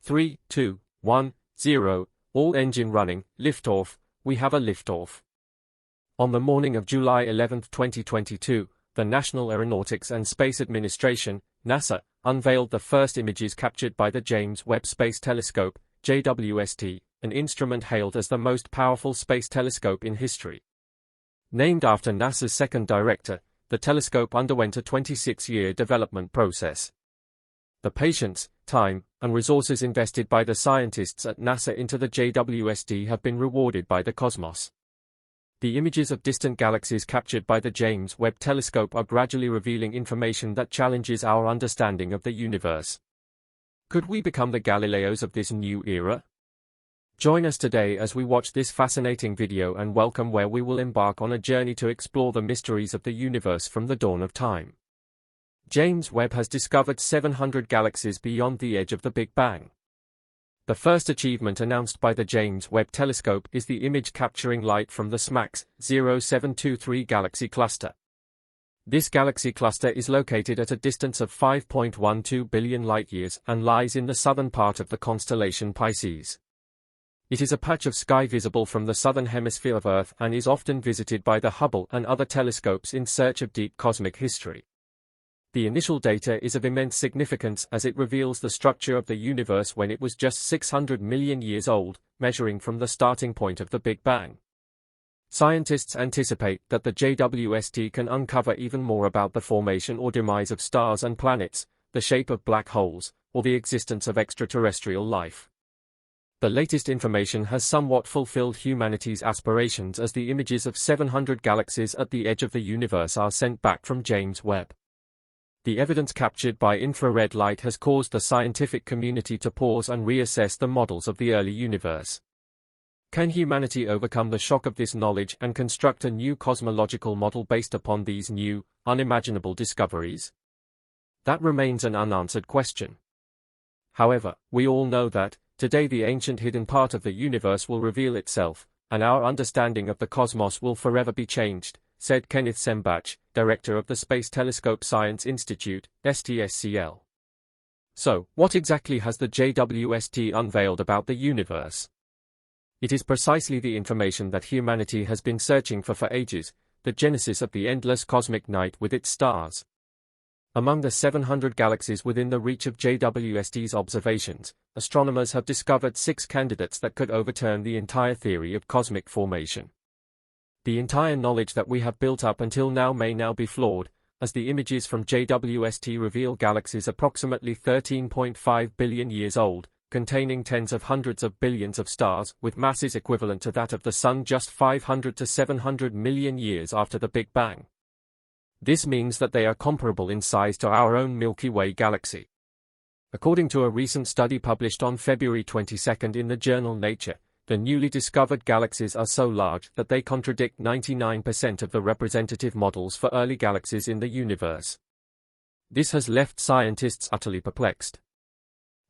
3, 2, 1, 0, all engine running, liftoff. We have a liftoff. On the morning of July 11, 2022, the National Aeronautics and Space Administration, NASA, unveiled the first images captured by the James Webb Space Telescope, JWST, an instrument hailed as the most powerful space telescope in history. Named after NASA's second director, the telescope underwent a 26-year development process. The patience, time, and resources invested by the scientists at NASA into the JWST have been rewarded by the cosmos. The images of distant galaxies captured by the James Webb Telescope are gradually revealing information that challenges our understanding of the universe. Could we become the Galileos of this new era? Join us today as we watch this fascinating video and welcome where we will embark on a journey to explore the mysteries of the universe from the dawn of time. James Webb has discovered 700 galaxies beyond the edge of the Big Bang. The first achievement announced by the James Webb Telescope is the image capturing light from the SMACS 0723 galaxy cluster. This galaxy cluster is located at a distance of 5.12 billion light-years and lies in the southern part of the constellation Pisces. It is a patch of sky visible from the southern hemisphere of Earth and is often visited by the Hubble and other telescopes in search of deep cosmic history. The initial data is of immense significance as it reveals the structure of the universe when it was just 600 million years old, measuring from the starting point of the Big Bang. Scientists anticipate that the JWST can uncover even more about the formation or demise of stars and planets, the shape of black holes, or the existence of extraterrestrial life. The latest information has somewhat fulfilled humanity's aspirations as the images of 700 galaxies at the edge of the universe are sent back from James Webb. The evidence captured by infrared light has caused the scientific community to pause and reassess the models of the early universe. Can humanity overcome the shock of this knowledge and construct a new cosmological model based upon these new, unimaginable discoveries? That remains an unanswered question. However, we all know that, today the ancient hidden part of the universe will reveal itself, and our understanding of the cosmos will forever be changed, said Kenneth Sembach, director of the Space Telescope Science Institute, STSCL. So, what exactly has the JWST unveiled about the universe? It is precisely the information that humanity has been searching for ages, the genesis of the endless cosmic night with its stars. Among the 700 galaxies within the reach of JWST's observations, astronomers have discovered 6 candidates that could overturn the entire theory of cosmic formation. The entire knowledge that we have built up until now may now be flawed, as the images from JWST reveal galaxies approximately 13.5 billion years old, containing tens of hundreds of billions of stars, with masses equivalent to that of the Sun just 500 to 700 million years after the Big Bang. This means that they are comparable in size to our own Milky Way galaxy. According to a recent study published on February 22 in the journal Nature, the newly discovered galaxies are so large that they contradict 99% of the representative models for early galaxies in the universe. This has left scientists utterly perplexed.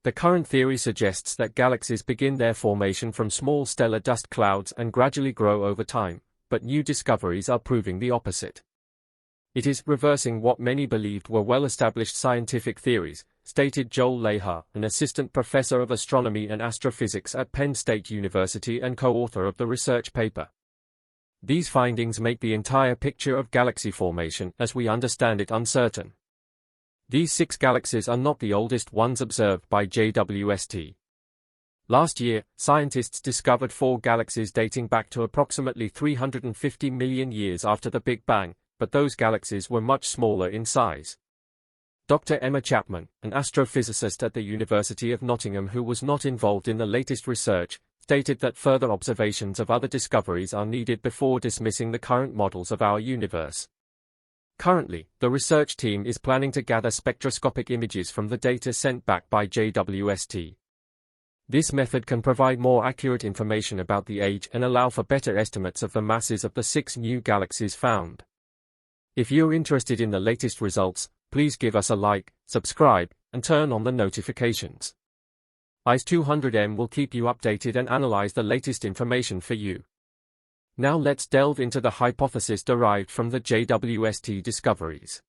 The current theory suggests that galaxies begin their formation from small stellar dust clouds and gradually grow over time, but new discoveries are proving the opposite. It is reversing what many believed were well-established scientific theories, stated Joel Leha, an assistant professor of astronomy and astrophysics at Penn State University and co-author of the research paper. These findings make the entire picture of galaxy formation as we understand it uncertain. These 6 galaxies are not the oldest ones observed by JWST. Last year, scientists discovered 4 galaxies dating back to approximately 350 million years after the Big Bang, but those galaxies were much smaller in size. Dr. Emma Chapman, an astrophysicist at the University of Nottingham who was not involved in the latest research, stated that further observations of other discoveries are needed before dismissing the current models of our universe. Currently, the research team is planning to gather spectroscopic images from the data sent back by JWST. This method can provide more accurate information about the age and allow for better estimates of the masses of the 6 new galaxies found. If you're interested in the latest results, please give us a like, subscribe, and turn on the notifications. ICE 200M will keep you updated and analyze the latest information for you. Now let's delve into the hypothesis derived from the JWST discoveries.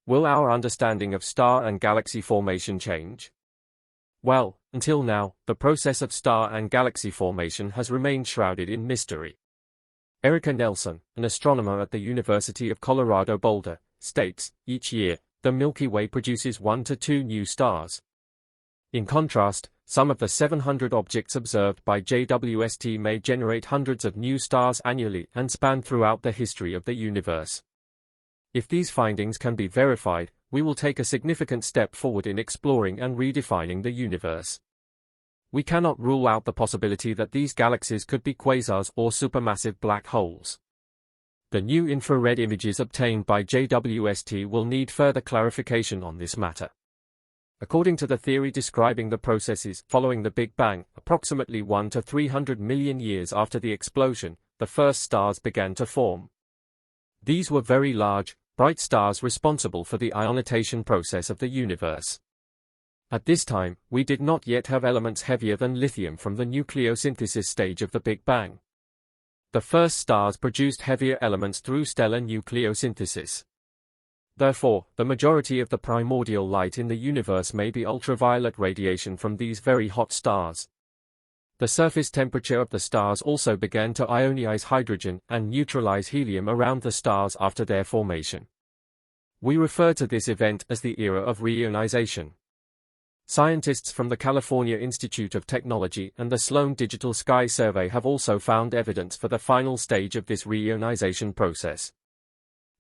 Will our understanding of star and galaxy formation change? Well, Until now, the process of star and galaxy formation has remained shrouded in mystery. Erica Nelson, an astronomer at the University of Colorado Boulder, states, each year, the Milky Way produces 1 to 2 new stars. In contrast, some of the 700 objects observed by JWST may generate hundreds of new stars annually and span throughout the history of the universe. If these findings can be verified, we will take a significant step forward in exploring and redefining the universe. We cannot rule out the possibility that these galaxies could be quasars or supermassive black holes. The new infrared images obtained by JWST will need further clarification on this matter. According to the theory describing the processes following the Big Bang, approximately 1 to 300 million years after the explosion, the first stars began to form. These were very large, bright stars responsible for the ionization process of the universe. At this time, we did not yet have elements heavier than lithium from the nucleosynthesis stage of the Big Bang. The first stars produced heavier elements through stellar nucleosynthesis. Therefore, the majority of the primordial light in the universe may be ultraviolet radiation from these very hot stars. The surface temperature of the stars also began to ionize hydrogen and neutralize helium around the stars after their formation. We refer to this event as the era of reionization. Scientists from the California Institute of Technology and the Sloan Digital Sky Survey have also found evidence for the final stage of this reionization process.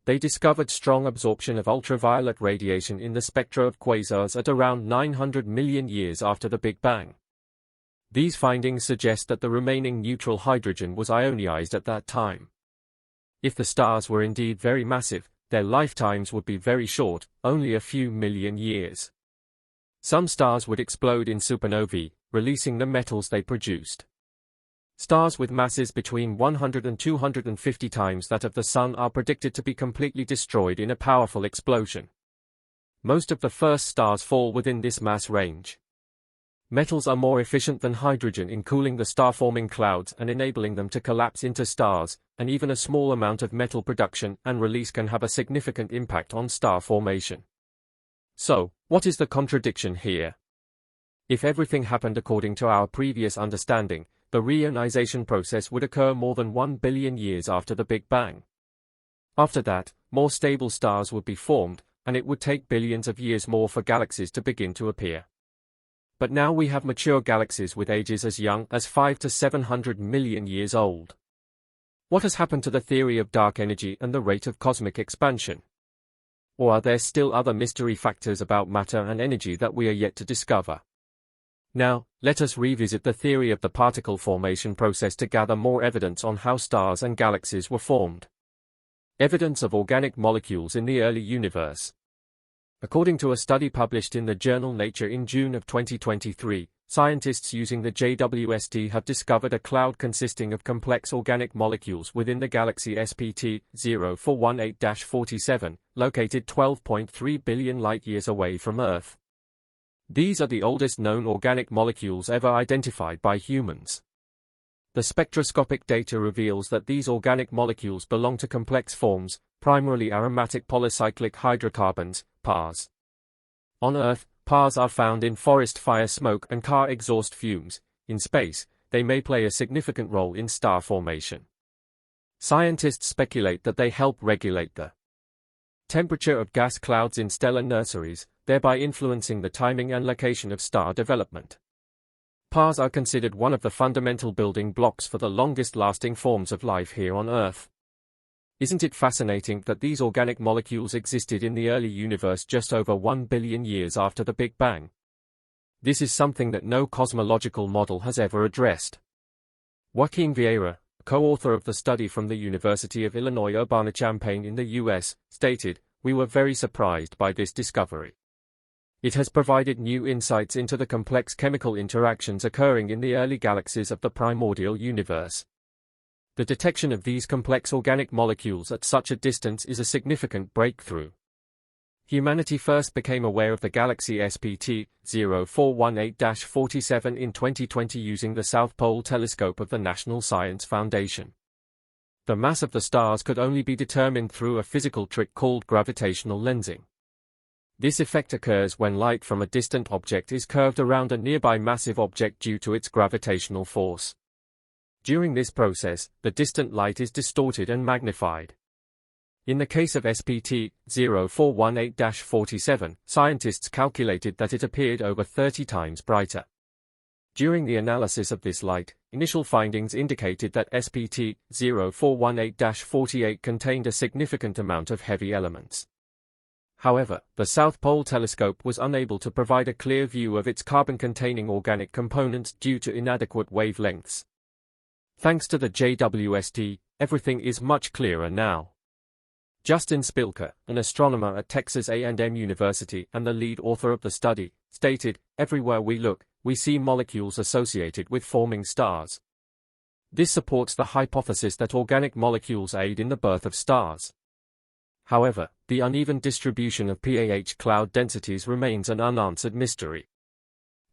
They discovered strong absorption of ultraviolet radiation in the spectra of quasars at around 900 million years after the Big Bang. These findings suggest that the remaining neutral hydrogen was ionized at that time. If the stars were indeed very massive, their lifetimes would be very short, only a few million years. Some stars would explode in supernovae, releasing the metals they produced. Stars with masses between 100 and 250 times that of the Sun are predicted to be completely destroyed in a powerful explosion. Most of the first stars fall within this mass range. Metals are more efficient than hydrogen in cooling the star-forming clouds and enabling them to collapse into stars, and even a small amount of metal production and release can have a significant impact on star formation. So, what is the contradiction here? If everything happened according to our previous understanding, the reionization process would occur more than 1 billion years after the Big Bang. After that, more stable stars would be formed, and it would take billions of years more for galaxies to begin to appear. But now we have mature galaxies with ages as young as 5 to 700 million years old. What has happened to the theory of dark energy and the rate of cosmic expansion? Or are there still other mystery factors about matter and energy that we are yet to discover? Now, let us revisit the theory of the particle formation process to gather more evidence on how stars and galaxies were formed. Evidence of organic molecules in the early universe. According to a study published in the journal Nature in June of 2023, scientists using the JWST have discovered a cloud consisting of complex organic molecules within the galaxy SPT 0418-47, located 12.3 billion light-years away from Earth. These are the oldest known organic molecules ever identified by humans. The spectroscopic data reveals that these organic molecules belong to complex forms, primarily aromatic polycyclic hydrocarbons, PAHs. On Earth, PAHs are found in forest fire smoke and car exhaust fumes. In space, they may play a significant role in star formation. Scientists speculate that they help regulate the temperature of gas clouds in stellar nurseries, thereby influencing the timing and location of star development. PAHs are considered one of the fundamental building blocks for the longest-lasting forms of life here on Earth. Isn't it fascinating that these organic molecules existed in the early universe just over 1 billion years after the Big Bang? This is something that no cosmological model has ever addressed. Joaquin Vieira, co-author of the study from the University of Illinois Urbana-Champaign in the US, stated, "We were very surprised by this discovery. It has provided new insights into the complex chemical interactions occurring in the early galaxies of the primordial universe. The detection of these complex organic molecules at such a distance is a significant breakthrough. Humanity first became aware of the galaxy SPT 0418-47 in 2020 using the South Pole Telescope of the National Science Foundation. The mass of the stars could only be determined through a physical trick called gravitational lensing. This effect occurs when light from a distant object is curved around a nearby massive object due to its gravitational force. During this process, the distant light is distorted and magnified. In the case of SPT 0418-47, scientists calculated that it appeared over 30 times brighter. During the analysis of this light, initial findings indicated that SPT 0418-48 contained a significant amount of heavy elements. However, the South Pole Telescope was unable to provide a clear view of its carbon-containing organic components due to inadequate wavelengths. Thanks to the JWST, everything is much clearer now. Justin Spilker, an astronomer at Texas A&M University and the lead author of the study, stated, "Everywhere we look, we see molecules associated with forming stars. This supports the hypothesis that organic molecules aid in the birth of stars." However, the uneven distribution of PAH cloud densities remains an unanswered mystery.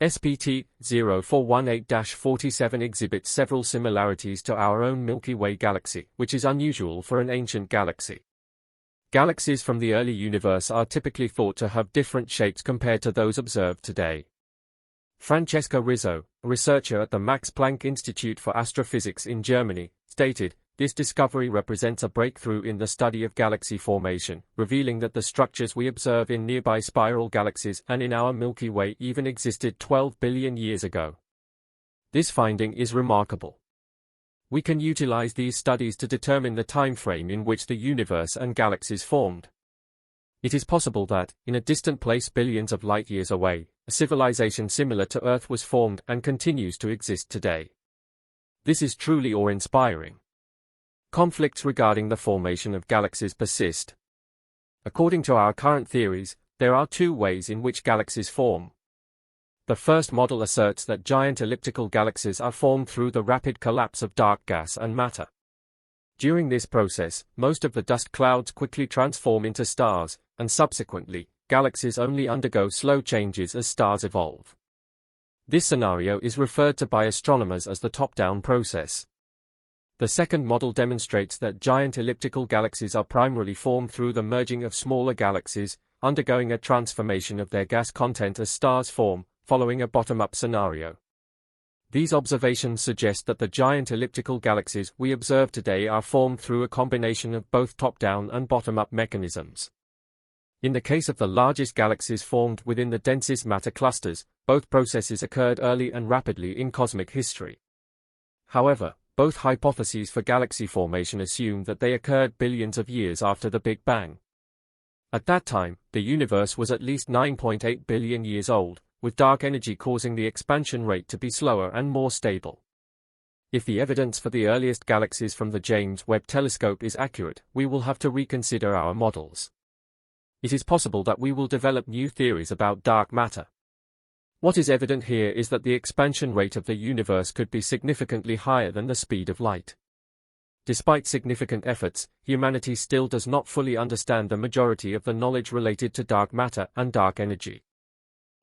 SPT 0418-47 exhibits several similarities to our own Milky Way galaxy, which is unusual for an ancient galaxy. Galaxies from the early universe are typically thought to have different shapes compared to those observed today. Francesca Rizzo, a researcher at the Max Planck Institute for Astrophysics in Germany, stated, "This discovery represents a breakthrough in the study of galaxy formation, revealing that the structures we observe in nearby spiral galaxies and in our Milky Way even existed 12 billion years ago. This finding is remarkable. We can utilize these studies to determine the time frame in which the universe and galaxies formed. It is possible that, in a distant place billions of light years away, a civilization similar to Earth was formed and continues to exist today. This is truly awe-inspiring." Conflicts regarding the formation of galaxies persist. According to our current theories, there are two ways in which galaxies form. The first model asserts that giant elliptical galaxies are formed through the rapid collapse of dark gas and matter. During this process, most of the dust clouds quickly transform into stars, and subsequently, galaxies only undergo slow changes as stars evolve. This scenario is referred to by astronomers as the top-down process. The second model demonstrates that giant elliptical galaxies are primarily formed through the merging of smaller galaxies, undergoing a transformation of their gas content as stars form, following a bottom-up scenario. These observations suggest that the giant elliptical galaxies we observe today are formed through a combination of both top-down and bottom-up mechanisms. In the case of the largest galaxies formed within the densest matter clusters, both processes occurred early and rapidly in cosmic history. However, both hypotheses for galaxy formation assume that they occurred billions of years after the Big Bang. At that time, the universe was at least 9.8 billion years old, with dark energy causing the expansion rate to be slower and more stable. If the evidence for the earliest galaxies from the James Webb Telescope is accurate, we will have to reconsider our models. It is possible that we will develop new theories about dark matter. What is evident here is that the expansion rate of the universe could be significantly higher than the speed of light. Despite significant efforts, humanity still does not fully understand the majority of the knowledge related to dark matter and dark energy.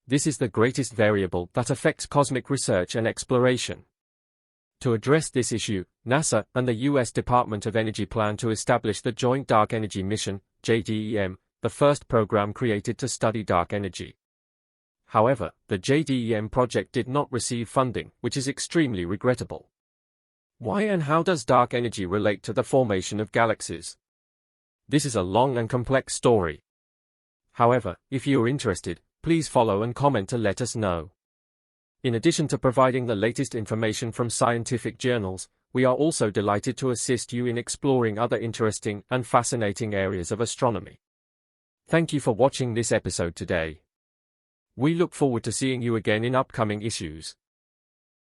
This is the greatest variable that affects cosmic research and exploration. To address this issue, NASA and the U.S. Department of Energy plan to establish the Joint Dark Energy Mission, JDEM, the first program created to study dark energy. However, the JDEM project did not receive funding, which is extremely regrettable. Why and how does dark energy relate to the formation of galaxies? This is a long and complex story. However, if you are interested, please follow and comment to let us know. In addition to providing the latest information from scientific journals, we are also delighted to assist you in exploring other interesting and fascinating areas of astronomy. Thank you for watching this episode today. We look forward to seeing you again in upcoming issues.